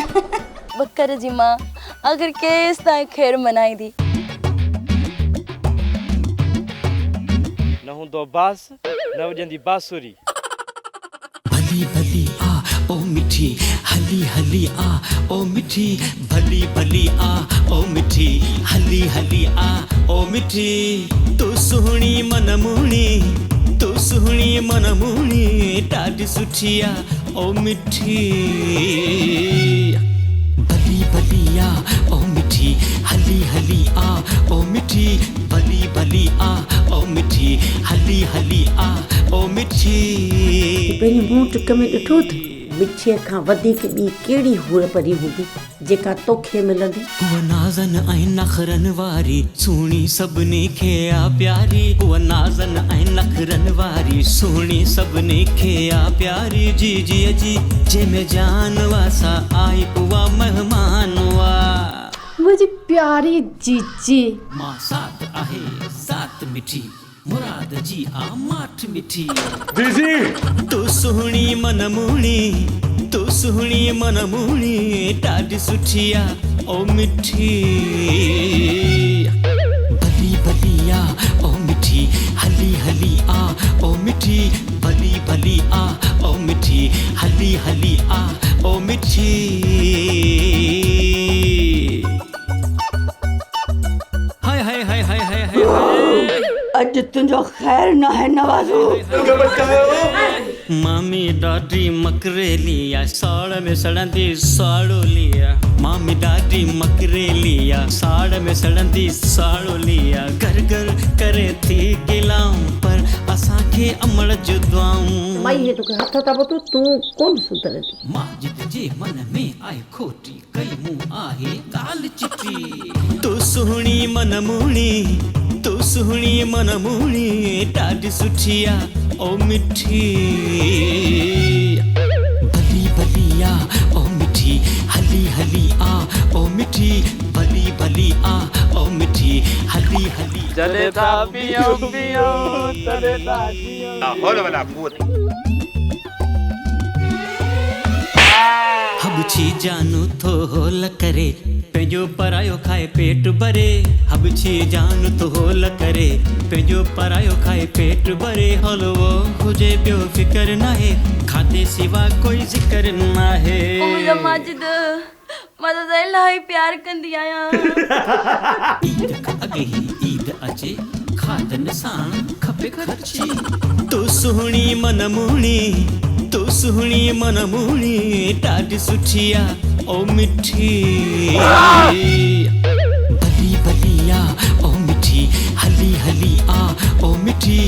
बकर जी मां अगर केस ताई खैर मनाई दी न हूंदो बास न वॼंदी बांसुरी। भली भली आ ओ मिठी हली हली आ ओ मिठी भली भली आ ओ मिठी हली हली आ ओ मिठी तू सुहणी मनमूणी तू सुहणी मनमूणी ॾाढी सुठी आ ओ मिठी भली भली आ ओ मिठी हली हली आ ओ मिठी भली भली आ ओ मिठी हली हली आ ओ मिठी पंहिंजे मुंहुं टुक में ॾिठो त मिठीअ खां वधीक ॿी कहिड़ी हूर परी हूंदी जेका तोखे मिलंदी। उहा नाज़न ऐं नखरनि वारी सुहिणी सभिनी खे आ प्यारी उहा नाज़न ऐं नखरनि वारी सुहिणी सभिनी खे आ प्यारी जी जी जी जंहिंमें जान वासा आई उहा महिमान वा मुंहिंजी प्यारी जीजी मां साथ आहे साथ मिठी मुराद जी आ माठ मिठी दीदी तू सुहणी मनमूणी तू सुहणी मनमूणी ॾाढी सुठी आ ओ मिठी भली भली आ ओ मिठी हली हली आ ओ मिठी भली भली आ ओ मिठी हली हली आ ओ मिठी हाय हाय हाय हाय हाय हाय अॼु तुंहिंजो ख़ैर न है नवाज़ो। मामी ॾाढी मकरेली आ साड़ में सड़ंदी साड़ोली आ मामी ॾाढी मकरेली आ साड़ में सड़ंदी साड़ोली आ घर घर करे थी गिलाऊं पर असांखे अमड़ जो दुआऊं माई हे तोखे हथ था बतो तूं कोन सुधरंदी। मां जे मन में आए खोटी कई मूं आहे ॻाल्हि चिठी तू सुहिणी मनमूणी तू सुहिणी मनमूणी ॾाढी सुठी आ ओ मिठी भली भली आ ओ मिठी हली हली आ ओ मिठी भली भली आ ओ मिठी हली हली जॾहिं था पियूं पियूं तॾहिं था जियूं। हबछी जानू थो होल करे पंहिंजो परायो खाए पेट भरे हबछी जानू थो होल करे पंहिंजो परायो खाए पेट भरे हलवो हुजे ॿियो फिकर नाहे खाते सिवा कोई ज़िक्र नाहे ओ मुंहिंजा माजिद मां त इलाही प्यार कंदी आहियां। ईद खां अॻे ई ईद अचे खाधनि सां खपे ख़र्ची तू सुहिणी मनमूणी तू सुहिणी मनमूणी ॾाढी सुठी आ ओ मिठी भली भली आ ओ मिठी हली हली आ ओ मिठी